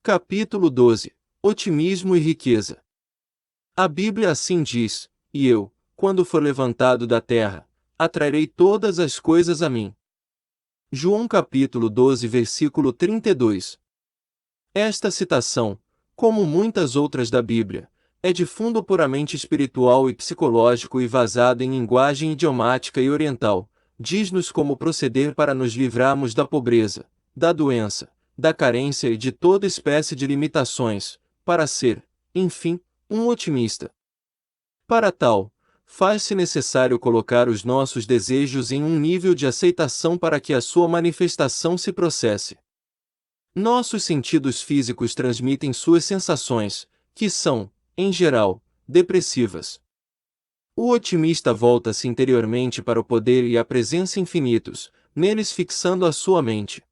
Capítulo 12. Otimismo e riqueza. A Bíblia assim diz: E eu, quando for levantado da terra, atrairei todas as coisas a mim. João capítulo 12 versículo 32. Esta citação, como muitas outras da Bíblia, é de fundo puramente espiritual e psicológico e vazada em linguagem idiomática e oriental. Diz-nos como proceder para nos livrarmos da pobreza, da doença, da carência e de toda espécie de limitações, para ser, enfim, um otimista. Para tal, faz-se necessário colocar os nossos desejos em um nível de aceitação para que a sua manifestação se processe. Nossos sentidos físicos transmitem suas sensações, que são, em geral, depressivas. O otimista volta-se interiormente para o poder e a presença infinitos, neles fixando a sua mente.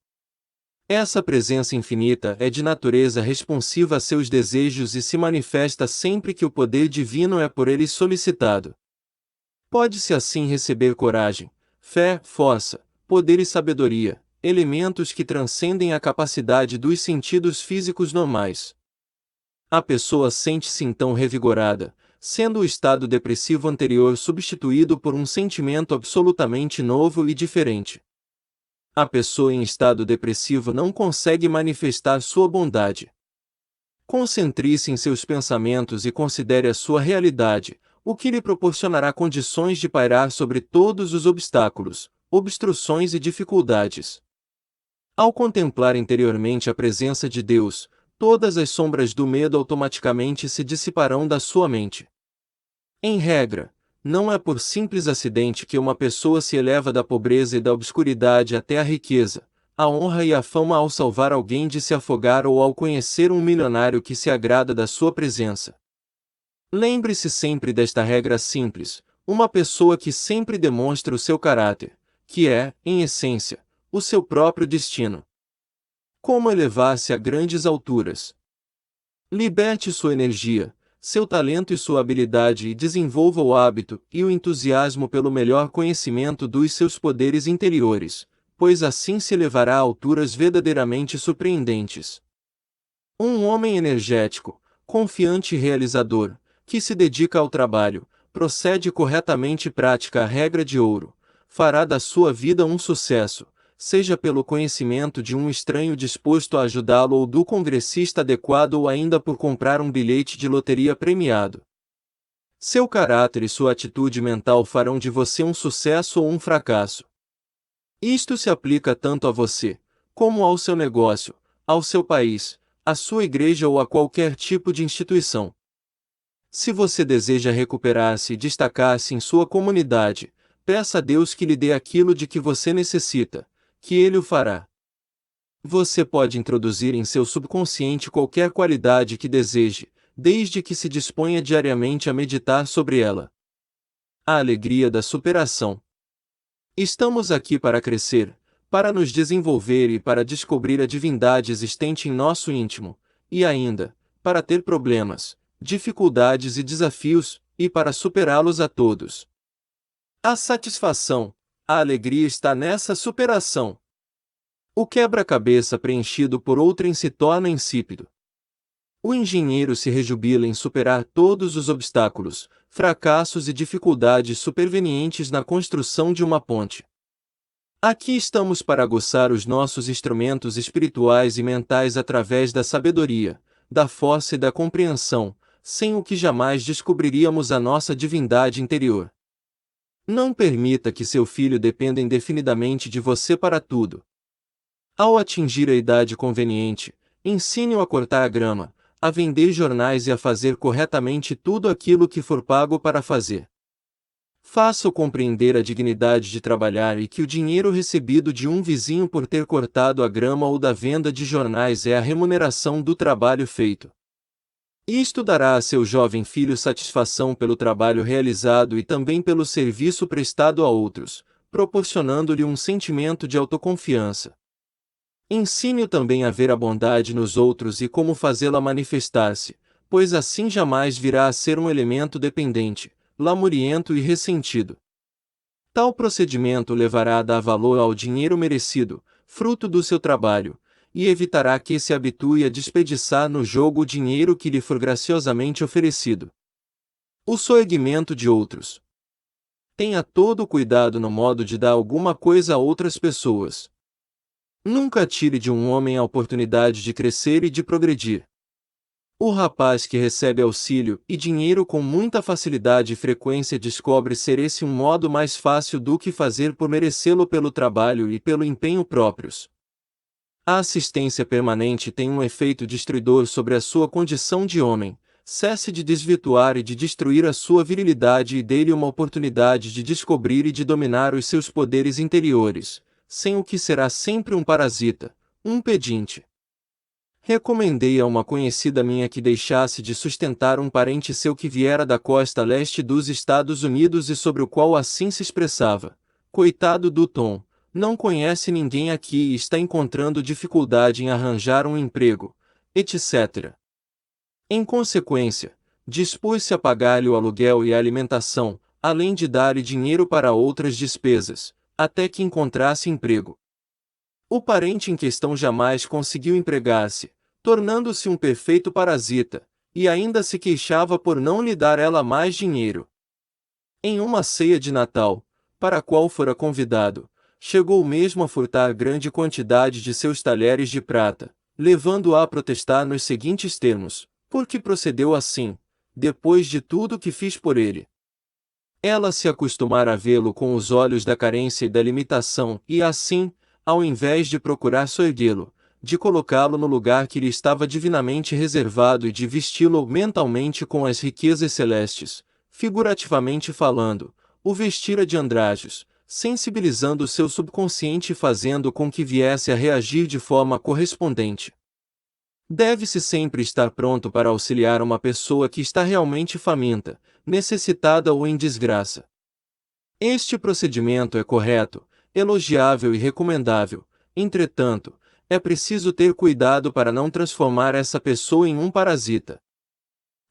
Essa presença infinita é de natureza responsiva a seus desejos e se manifesta sempre que o poder divino é por ele solicitado. Pode-se assim receber coragem, fé, força, poder e sabedoria, elementos que transcendem a capacidade dos sentidos físicos normais. A pessoa sente-se então revigorada, sendo o estado depressivo anterior substituído por um sentimento absolutamente novo e diferente. A pessoa em estado depressivo não consegue manifestar sua bondade. Concentre-se em seus pensamentos e considere a sua realidade, o que lhe proporcionará condições de pairar sobre todos os obstáculos, obstruções e dificuldades. Ao contemplar interiormente a presença de Deus, todas as sombras do medo automaticamente se dissiparão da sua mente. Em regra, não é por simples acidente que uma pessoa se eleva da pobreza e da obscuridade até a riqueza, a honra e a fama ao salvar alguém de se afogar ou ao conhecer um milionário que se agrada da sua presença. Lembre-se sempre desta regra simples: uma pessoa que sempre demonstra o seu caráter, que é, em essência, o seu próprio destino. Como elevar-se a grandes alturas? Liberte sua energia, seu talento e sua habilidade e desenvolva o hábito e o entusiasmo pelo melhor conhecimento dos seus poderes interiores, pois assim se elevará a alturas verdadeiramente surpreendentes. Um homem energético, confiante e realizador, que se dedica ao trabalho, procede corretamente e pratica a regra de ouro, fará da sua vida um sucesso, seja pelo conhecimento de um estranho disposto a ajudá-lo ou do congressista adequado ou ainda por comprar um bilhete de loteria premiado. Seu caráter e sua atitude mental farão de você um sucesso ou um fracasso. Isto se aplica tanto a você, como ao seu negócio, ao seu país, à sua igreja ou a qualquer tipo de instituição. Se você deseja recuperar-se e destacar-se em sua comunidade, peça a Deus que lhe dê aquilo de que você necessita, que Ele o fará. Você pode introduzir em seu subconsciente qualquer qualidade que deseje, desde que se disponha diariamente a meditar sobre ela. A alegria da superação. Estamos aqui para crescer, para nos desenvolver e para descobrir a divindade existente em nosso íntimo, e ainda, para ter problemas, dificuldades e desafios, e para superá-los a todos. A satisfação, a alegria está nessa superação. O quebra-cabeça preenchido por outrem se torna insípido. O engenheiro se rejubila em superar todos os obstáculos, fracassos e dificuldades supervenientes na construção de uma ponte. Aqui estamos para aguçar os nossos instrumentos espirituais e mentais através da sabedoria, da força e da compreensão, sem o que jamais descobriríamos a nossa divindade interior. Não permita que seu filho dependa indefinidamente de você para tudo. Ao atingir a idade conveniente, ensine-o a cortar a grama, a vender jornais e a fazer corretamente tudo aquilo que for pago para fazer. Faça-o compreender a dignidade de trabalhar e que o dinheiro recebido de um vizinho por ter cortado a grama ou da venda de jornais é a remuneração do trabalho feito. Isto dará a seu jovem filho satisfação pelo trabalho realizado e também pelo serviço prestado a outros, proporcionando-lhe um sentimento de autoconfiança. Ensine-o também a ver a bondade nos outros e como fazê-la manifestar-se, pois assim jamais virá a ser um elemento dependente, lamuriento e ressentido. Tal procedimento levará a dar valor ao dinheiro merecido, fruto do seu trabalho, e evitará que se habitue a desperdiçar no jogo o dinheiro que lhe for graciosamente oferecido. O soerguimento de outros. Tenha todo o cuidado no modo de dar alguma coisa a outras pessoas. Nunca tire de um homem a oportunidade de crescer e de progredir. O rapaz que recebe auxílio e dinheiro com muita facilidade e frequência descobre ser esse um modo mais fácil do que fazer por merecê-lo pelo trabalho e pelo empenho próprios. A assistência permanente tem um efeito destruidor sobre a sua condição de homem. Cesse de desvirtuar e de destruir a sua virilidade e dê-lhe uma oportunidade de descobrir e de dominar os seus poderes interiores, sem o que será sempre um parasita, um pedinte. Recomendei a uma conhecida minha que deixasse de sustentar um parente seu que viera da costa leste dos Estados Unidos e sobre o qual assim se expressava: coitado do Tom, não conhece ninguém aqui e está encontrando dificuldade em arranjar um emprego, etc. Em consequência, dispôs-se a pagar-lhe o aluguel e a alimentação, além de dar-lhe dinheiro para outras despesas, até que encontrasse emprego. O parente em questão jamais conseguiu empregar-se, tornando-se um perfeito parasita, e ainda se queixava por não lhe dar ela mais dinheiro. Em uma ceia de Natal, para a qual fora convidado, chegou mesmo a furtar grande quantidade de seus talheres de prata, levando-a a protestar nos seguintes termos: por que procedeu assim, depois de tudo que fiz por ele? Ela se acostumara a vê-lo com os olhos da carência e da limitação e assim, ao invés de procurar soerguê-lo, de colocá-lo no lugar que lhe estava divinamente reservado e de vesti-lo mentalmente com as riquezas celestes, figurativamente falando, o vestira de andrajos, sensibilizando o seu subconsciente e fazendo com que viesse a reagir de forma correspondente. Deve-se sempre estar pronto para auxiliar uma pessoa que está realmente faminta, necessitada ou em desgraça. Este procedimento é correto, elogiável e recomendável. Entretanto, é preciso ter cuidado para não transformar essa pessoa em um parasita.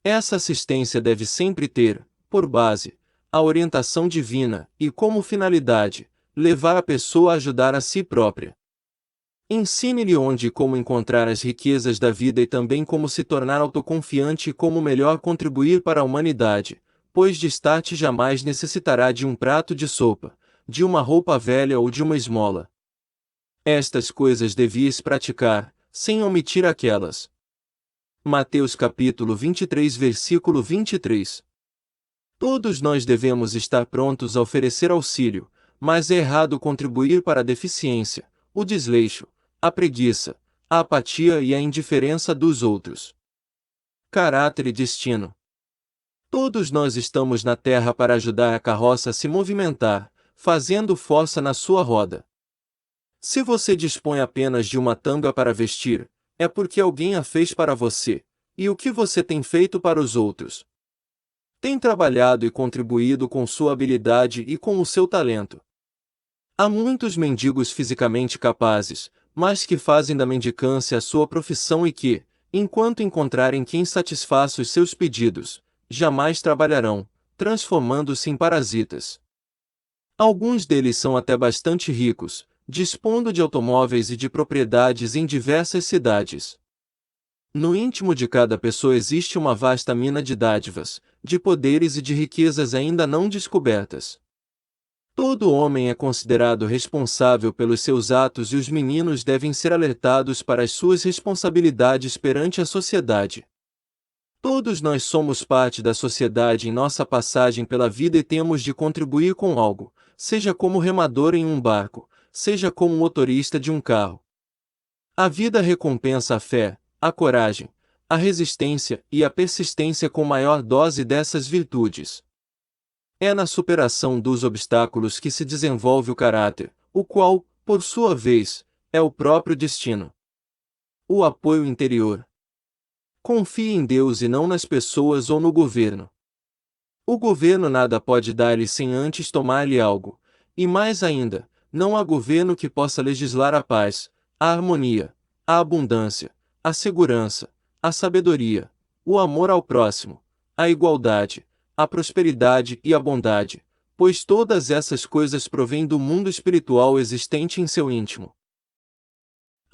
Essa assistência deve sempre ter, por base, a orientação divina e, como finalidade, levar a pessoa a ajudar a si própria. Ensine-lhe onde e como encontrar as riquezas da vida e também como se tornar autoconfiante e como melhor contribuir para a humanidade, pois destarte jamais necessitará de um prato de sopa, de uma roupa velha ou de uma esmola. Estas coisas devias praticar, sem omitir aquelas. Mateus capítulo 23 versículo 23. Todos nós devemos estar prontos a oferecer auxílio, mas é errado contribuir para a deficiência, o desleixo, a preguiça, a apatia e a indiferença dos outros. Caráter e destino. Todos nós estamos na terra para ajudar a carroça a se movimentar, fazendo força na sua roda. Se você dispõe apenas de uma tanga para vestir, é porque alguém a fez para você, e o que você tem feito para os outros? Tem trabalhado e contribuído com sua habilidade e com o seu talento. Há muitos mendigos fisicamente capazes, mas que fazem da mendicância a sua profissão e que, enquanto encontrarem quem satisfaça os seus pedidos, jamais trabalharão, transformando-se em parasitas. Alguns deles são até bastante ricos, dispondo de automóveis e de propriedades em diversas cidades. No íntimo de cada pessoa existe uma vasta mina de dádivas, de poderes e de riquezas ainda não descobertas. Todo homem é considerado responsável pelos seus atos e os meninos devem ser alertados para as suas responsabilidades perante a sociedade. Todos nós somos parte da sociedade em nossa passagem pela vida e temos de contribuir com algo, seja como remador em um barco, seja como motorista de um carro. A vida recompensa a fé, a coragem, a resistência e a persistência com maior dose dessas virtudes. É na superação dos obstáculos que se desenvolve o caráter, o qual, por sua vez, é o próprio destino. O apoio interior. Confie em Deus e não nas pessoas ou no governo. O governo nada pode dar-lhe sem antes tomar-lhe algo, e mais ainda, não há governo que possa legislar a paz, a harmonia, a abundância, a segurança, a sabedoria, o amor ao próximo, a igualdade, a prosperidade e a bondade, pois todas essas coisas provêm do mundo espiritual existente em seu íntimo.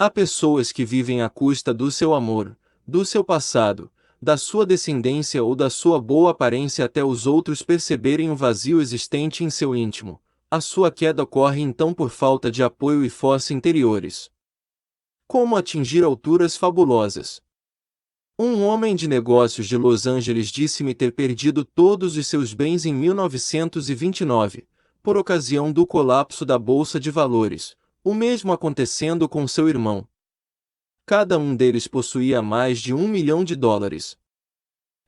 Há pessoas que vivem à custa do seu amor, do seu passado, da sua descendência ou da sua boa aparência até os outros perceberem o vazio existente em seu íntimo. A sua queda ocorre então por falta de apoio e força interiores. Como atingir alturas fabulosas? Um homem de negócios de Los Angeles disse-me ter perdido todos os seus bens em 1929, por ocasião do colapso da Bolsa de Valores, o mesmo acontecendo com seu irmão. Cada um deles possuía mais de $1 milhão.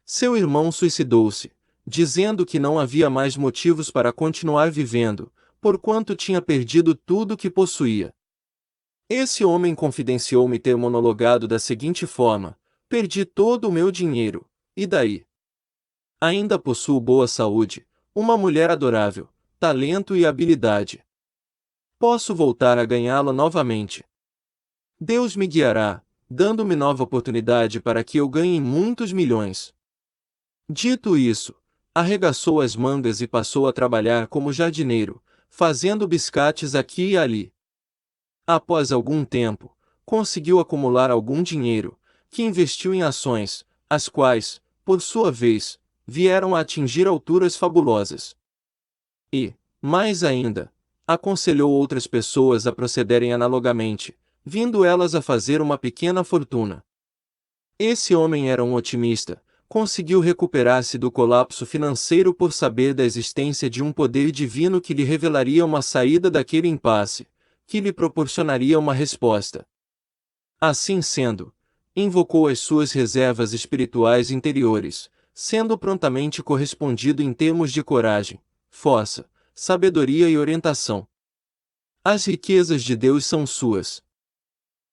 Seu irmão suicidou-se, dizendo que não havia mais motivos para continuar vivendo, porquanto tinha perdido tudo que possuía. Esse homem confidenciou-me ter monologado da seguinte forma: perdi todo o meu dinheiro, e daí? Ainda possuo boa saúde, uma mulher adorável, talento e habilidade. Posso voltar a ganhá-la novamente. Deus me guiará, dando-me nova oportunidade para que eu ganhe muitos milhões. Dito isso, arregaçou as mangas e passou a trabalhar como jardineiro, fazendo biscates aqui e ali. Após algum tempo, conseguiu acumular algum dinheiro, que investiu em ações, as quais, por sua vez, vieram a atingir alturas fabulosas. E, mais ainda, aconselhou outras pessoas a procederem analogamente, vindo elas a fazer uma pequena fortuna. Esse homem era um otimista, conseguiu recuperar-se do colapso financeiro por saber da existência de um poder divino que lhe revelaria uma saída daquele impasse, que lhe proporcionaria uma resposta. Assim sendo, invocou as suas reservas espirituais interiores, sendo prontamente correspondido em termos de coragem, força, sabedoria e orientação. As riquezas de Deus são suas.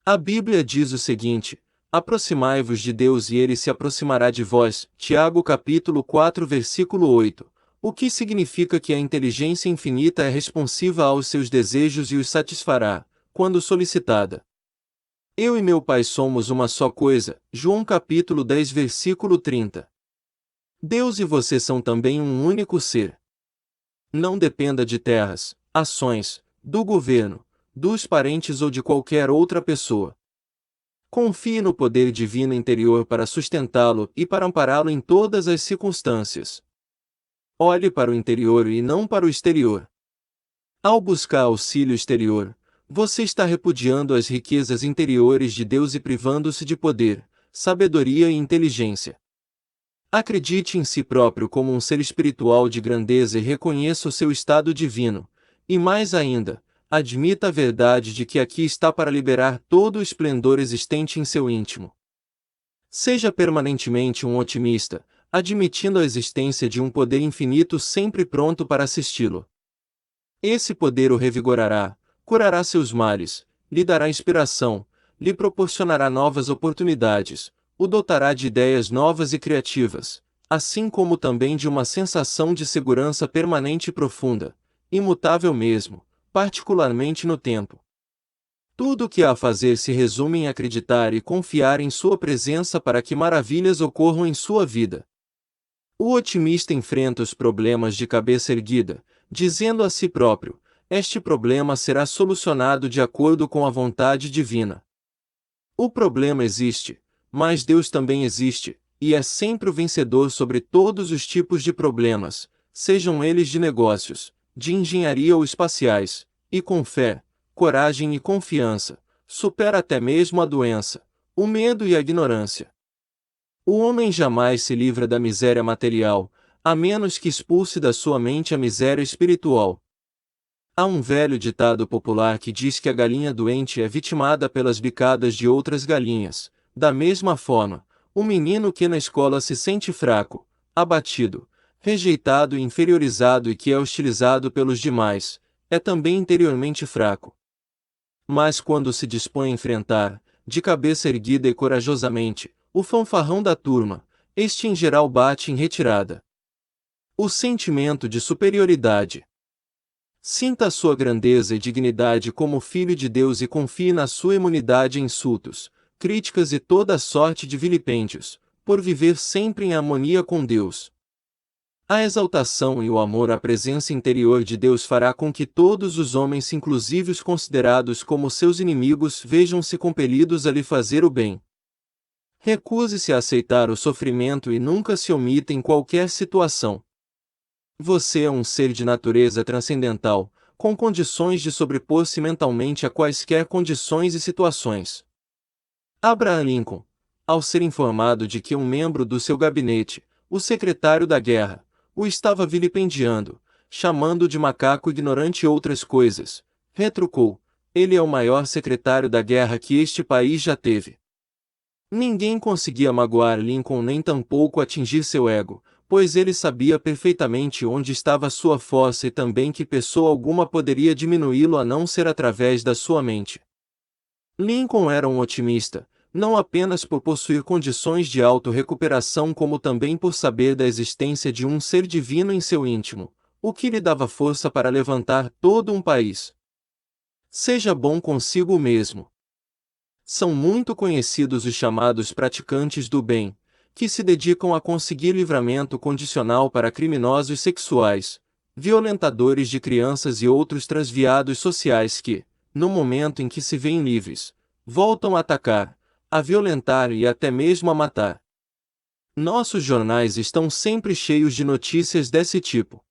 A Bíblia diz o seguinte: aproximai-vos de Deus e Ele se aproximará de vós. Tiago capítulo 4 versículo 8, o que significa que a inteligência infinita é responsiva aos seus desejos e os satisfará, quando solicitada. Eu e meu Pai somos uma só coisa. João capítulo 10 versículo 30. Deus e você são também um único ser. Não dependa de terras, ações, do governo, dos parentes ou de qualquer outra pessoa. Confie no poder divino interior para sustentá-lo e para ampará-lo em todas as circunstâncias. Olhe para o interior e não para o exterior. Ao buscar auxílio exterior, você está repudiando as riquezas interiores de Deus e privando-se de poder, sabedoria e inteligência. Acredite em si próprio como um ser espiritual de grandeza e reconheça o seu estado divino, e mais ainda, admita a verdade de que aqui está para liberar todo o esplendor existente em seu íntimo. Seja permanentemente um otimista, admitindo a existência de um poder infinito sempre pronto para assisti-lo. Esse poder o revigorará, curará seus males, lhe dará inspiração, lhe proporcionará novas oportunidades, o dotará de ideias novas e criativas, assim como também de uma sensação de segurança permanente e profunda, imutável mesmo, particularmente no tempo. Tudo o que há a fazer se resume em acreditar e confiar em sua presença para que maravilhas ocorram em sua vida. O otimista enfrenta os problemas de cabeça erguida, dizendo a si próprio: este problema será solucionado de acordo com a vontade divina. O problema existe, mas Deus também existe, e é sempre o vencedor sobre todos os tipos de problemas, sejam eles de negócios, de engenharia ou espaciais, e com fé, coragem e confiança, supera até mesmo a doença, o medo e a ignorância. O homem jamais se livra da miséria material, a menos que expulse da sua mente a miséria espiritual. Há um velho ditado popular que diz que a galinha doente é vitimada pelas bicadas de outras galinhas. Da mesma forma, o menino que na escola se sente fraco, abatido, rejeitado e inferiorizado e que é hostilizado pelos demais, é também interiormente fraco. Mas quando se dispõe a enfrentar, de cabeça erguida e corajosamente, o fanfarrão da turma, este em geral bate em retirada. O sentimento de superioridade. Sinta a sua grandeza e dignidade como filho de Deus e confie na sua imunidade a insultos, críticas e toda sorte de vilipêndios, por viver sempre em harmonia com Deus. A exaltação e o amor à presença interior de Deus fará com que todos os homens, inclusive os considerados como seus inimigos, vejam-se compelidos a lhe fazer o bem. Recuse-se a aceitar o sofrimento e nunca se omita em qualquer situação. Você é um ser de natureza transcendental, com condições de sobrepor-se mentalmente a quaisquer condições e situações. Abraham Lincoln, ao ser informado de que um membro do seu gabinete, o secretário da guerra, o estava vilipendiando, chamando de macaco ignorante e outras coisas, retrucou: ele é o maior secretário da guerra que este país já teve. Ninguém conseguia magoar Lincoln nem tampouco atingir seu ego, pois ele sabia perfeitamente onde estava sua força e também que pessoa alguma poderia diminuí-lo a não ser através da sua mente. Lincoln era um otimista, não apenas por possuir condições de auto-recuperação como também por saber da existência de um ser divino em seu íntimo, o que lhe dava força para levantar todo um país. Seja bom consigo mesmo. São muito conhecidos os chamados praticantes do bem, que se dedicam a conseguir livramento condicional para criminosos sexuais, violentadores de crianças e outros transviados sociais que, no momento em que se veem livres, voltam a atacar, a violentar e até mesmo a matar. Nossos jornais estão sempre cheios de notícias desse tipo.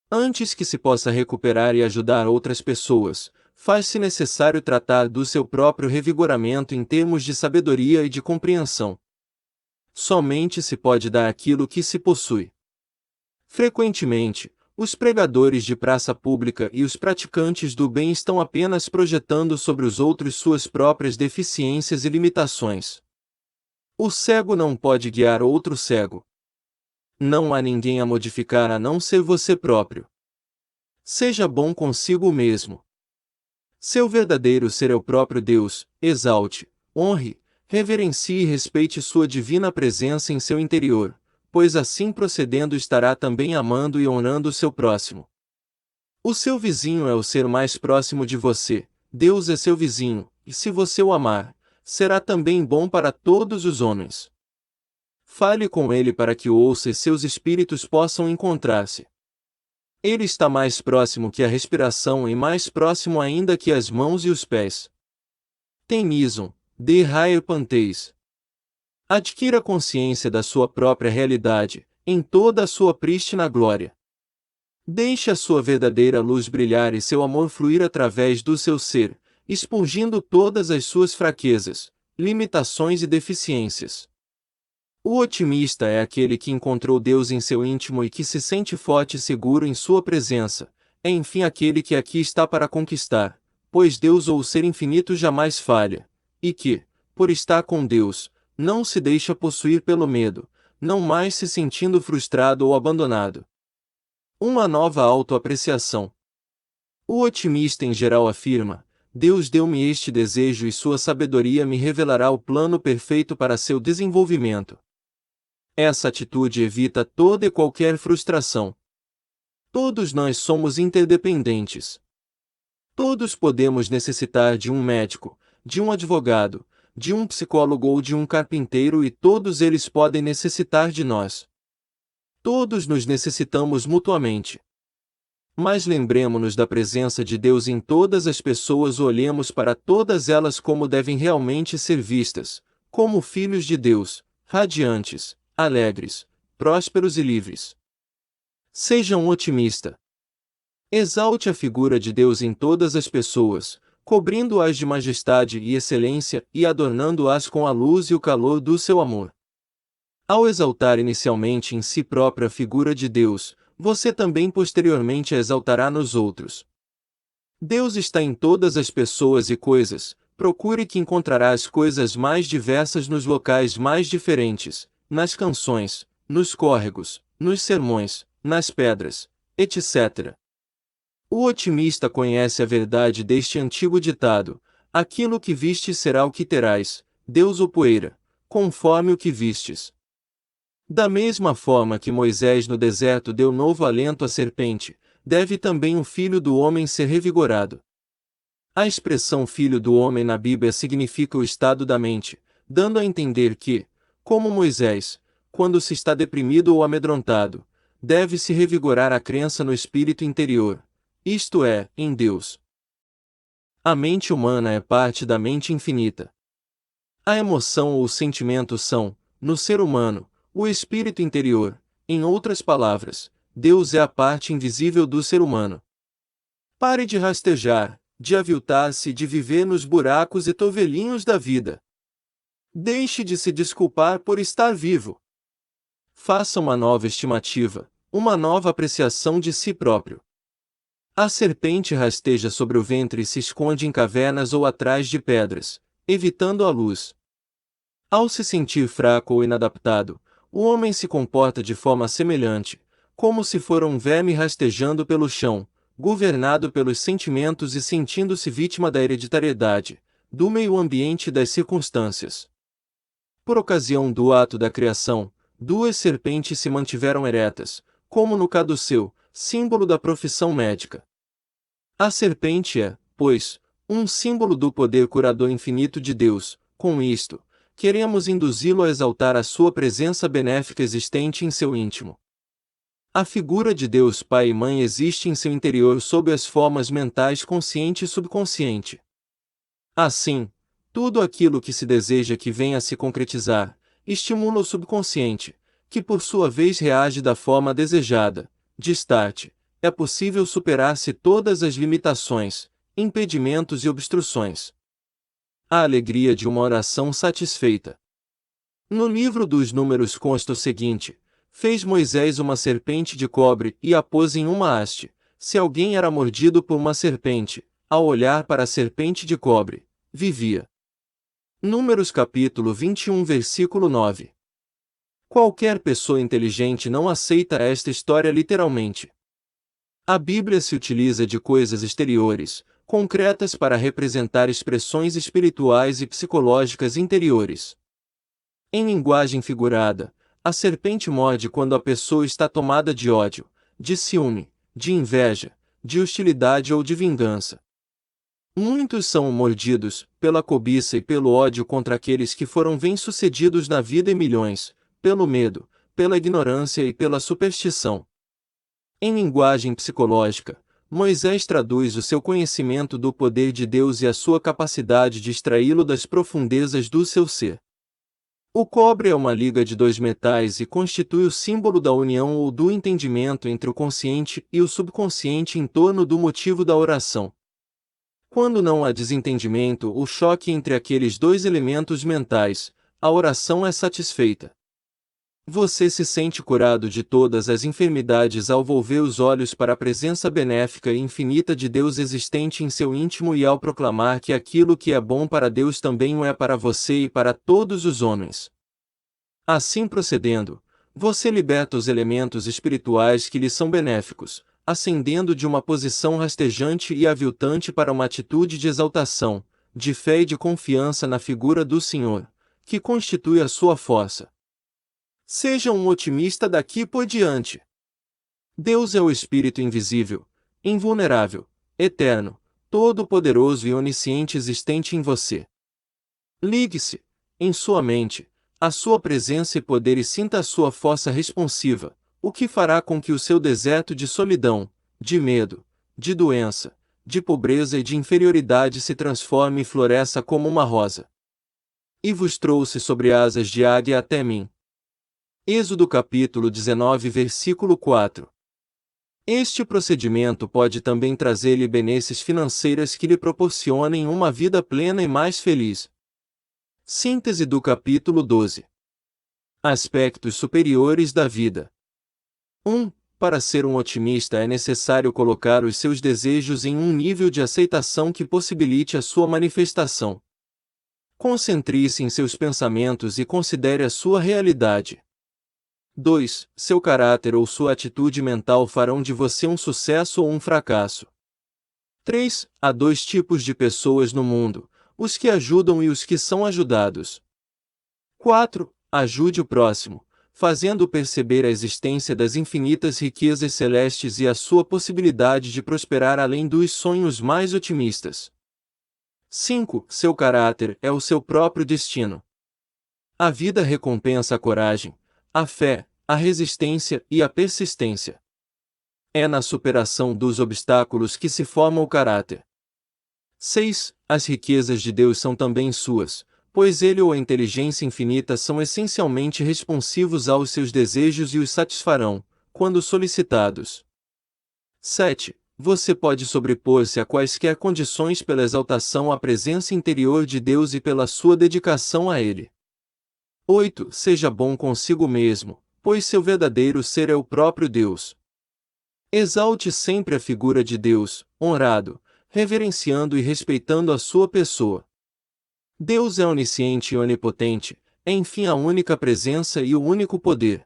Antes que se possa recuperar e ajudar outras pessoas, faz-se necessário tratar do seu próprio revigoramento em termos de sabedoria e de compreensão. Somente se pode dar aquilo que se possui. Frequentemente, os pregadores de praça pública e os praticantes do bem estão apenas projetando sobre os outros suas próprias deficiências e limitações. O cego não pode guiar outro cego. Não há ninguém a modificar a não ser você próprio. Seja bom consigo mesmo. Seu verdadeiro ser é o próprio Deus. Exalte, honre, reverencie e respeite sua divina presença em seu interior, pois assim procedendo estará também amando e honrando o seu próximo. O seu vizinho é o ser mais próximo de você, Deus é seu vizinho, e se você o amar, será também bom para todos os homens. Fale com ele para que o ouça e seus espíritos possam encontrar-se. Ele está mais próximo que a respiração e mais próximo ainda que as mãos e os pés. Tenison, de Raer Panteis. Adquira consciência da sua própria realidade, em toda a sua prístina glória. Deixe a sua verdadeira luz brilhar e seu amor fluir através do seu ser, expungindo todas as suas fraquezas, limitações e deficiências. O otimista é aquele que encontrou Deus em seu íntimo e que se sente forte e seguro em sua presença, é enfim aquele que aqui está para conquistar, pois Deus ou o ser infinito jamais falha, e que, por estar com Deus, não se deixa possuir pelo medo, não mais se sentindo frustrado ou abandonado. Uma nova autoapreciação. O otimista em geral afirma: Deus deu-me este desejo e sua sabedoria me revelará o plano perfeito para seu desenvolvimento. Essa atitude evita toda e qualquer frustração. Todos nós somos interdependentes. Todos podemos necessitar de um médico, de um advogado, de um psicólogo ou de um carpinteiro e todos eles podem necessitar de nós. Todos nos necessitamos mutuamente. Mas lembremo-nos da presença de Deus em todas as pessoas ou olhemos para todas elas como devem realmente ser vistas, como filhos de Deus, radiantes, alegres, prósperos e livres. Seja um otimista. Exalte a figura de Deus em todas as pessoas, cobrindo-as de majestade e excelência e adornando-as com a luz e o calor do seu amor. Ao exaltar inicialmente em si própria a figura de Deus, você também posteriormente a exaltará nos outros. Deus está em todas as pessoas e coisas, procure que encontrará as coisas mais diversas nos locais mais diferentes, nas canções, nos córregos, nos sermões, nas pedras, etc. O otimista conhece a verdade deste antigo ditado: aquilo que vistes será o que terás, Deus ou poeira, conforme o que vistes. Da mesma forma que Moisés no deserto deu novo alento à serpente, deve também o Filho do Homem ser revigorado. A expressão Filho do Homem na Bíblia significa o estado da mente, dando a entender que, como Moisés, quando se está deprimido ou amedrontado, deve-se revigorar a crença no espírito interior, isto é, em Deus. A mente humana é parte da mente infinita. A emoção ou o sentimento são, no ser humano, o espírito interior. Em outras palavras, Deus é a parte invisível do ser humano. Pare de rastejar, de aviltar-se e de viver nos buracos e tovelinhos da vida. Deixe de se desculpar por estar vivo. Faça uma nova estimativa, uma nova apreciação de si próprio. A serpente rasteja sobre o ventre e se esconde em cavernas ou atrás de pedras, evitando a luz. Ao se sentir fraco ou inadaptado, o homem se comporta de forma semelhante, como se for um verme rastejando pelo chão, governado pelos sentimentos e sentindo-se vítima da hereditariedade, do meio ambiente e das circunstâncias. Por ocasião do ato da criação, duas serpentes se mantiveram eretas, como no caduceu, símbolo da profissão médica. A serpente é, pois, um símbolo do poder curador infinito de Deus. Com isto, queremos induzi-lo a exaltar a sua presença benéfica existente em seu íntimo. A figura de Deus Pai e Mãe existe em seu interior sob as formas mentais consciente e subconsciente. Assim, tudo aquilo que se deseja que venha a se concretizar, estimula o subconsciente, que por sua vez reage da forma desejada. De start, é possível superar-se todas as limitações, impedimentos e obstruções. A alegria de uma oração satisfeita. No livro dos Números consta o seguinte: fez Moisés uma serpente de cobre e a pôs em uma haste. Se alguém era mordido por uma serpente, ao olhar para a serpente de cobre, vivia. Números capítulo 21 versículo 9. Qualquer pessoa inteligente não aceita esta história literalmente. A Bíblia se utiliza de coisas exteriores, concretas para representar expressões espirituais e psicológicas interiores. Em linguagem figurada, a serpente morde quando a pessoa está tomada de ódio, de ciúme, de inveja, de hostilidade ou de vingança. Muitos são mordidos pela cobiça e pelo ódio contra aqueles que foram bem-sucedidos na vida e milhões, pelo medo, pela ignorância e pela superstição. Em linguagem psicológica, Moisés traduz o seu conhecimento do poder de Deus e a sua capacidade de extraí-lo das profundezas do seu ser. O cobre é uma liga de dois metais e constitui o símbolo da união ou do entendimento entre o consciente e o subconsciente em torno do motivo da oração. Quando não há desentendimento ou choque entre aqueles dois elementos mentais, a oração é satisfeita. Você se sente curado de todas as enfermidades ao volver os olhos para a presença benéfica e infinita de Deus existente em seu íntimo e ao proclamar que aquilo que é bom para Deus também o é para você e para todos os homens. Assim procedendo, você liberta os elementos espirituais que lhe são benéficos, ascendendo de uma posição rastejante e aviltante para uma atitude de exaltação, de fé e de confiança na figura do Senhor, que constitui a sua força. Seja um otimista daqui por diante. Deus é o Espírito invisível, invulnerável, eterno, todo-poderoso e onisciente existente em você. Ligue-se, em sua mente, à sua presença e poder e sinta a sua força responsiva, o que fará com que o seu deserto de solidão, de medo, de doença, de pobreza e de inferioridade se transforme e floresça como uma rosa. E vos trouxe sobre asas de águia até mim. Êxodo capítulo 19 versículo 4. Este procedimento pode também trazer-lhe benesses financeiras que lhe proporcionem uma vida plena e mais feliz. Síntese do capítulo 12. Aspectos superiores da vida. 1. Para ser um otimista é necessário colocar os seus desejos em um nível de aceitação que possibilite a sua manifestação. Concentre-se em seus pensamentos e considere a sua realidade. 2. Seu caráter ou sua atitude mental farão de você um sucesso ou um fracasso. 3. Há dois tipos de pessoas no mundo, os que ajudam e os que são ajudados. 4. Ajude o próximo, fazendo-o perceber a existência das infinitas riquezas celestes e a sua possibilidade de prosperar além dos sonhos mais otimistas. 5. Seu caráter é o seu próprio destino. A vida recompensa a coragem, a fé, a resistência e a persistência. É na superação dos obstáculos que se forma o caráter. 6. As riquezas de Deus são também suas, pois Ele ou a inteligência infinita são essencialmente responsivos aos seus desejos e os satisfarão, quando solicitados. 7. Você pode sobrepor-se a quaisquer condições pela exaltação à presença interior de Deus e pela sua dedicação a Ele. 8. Seja bom consigo mesmo, pois seu verdadeiro ser é o próprio Deus. Exalte sempre a figura de Deus, honrado, reverenciando e respeitando a sua pessoa. Deus é onisciente e onipotente, é enfim a única presença e o único poder.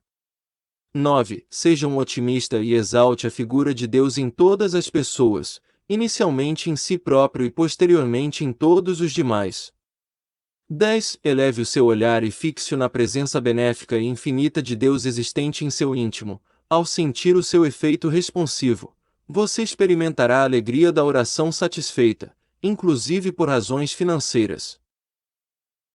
9. Seja um otimista e exalte a figura de Deus em todas as pessoas, inicialmente em si próprio e posteriormente em todos os demais. 10. Eleve o seu olhar e fixe-o na presença benéfica e infinita de Deus existente em seu íntimo. Ao sentir o seu efeito responsivo, você experimentará a alegria da oração satisfeita, inclusive por razões financeiras.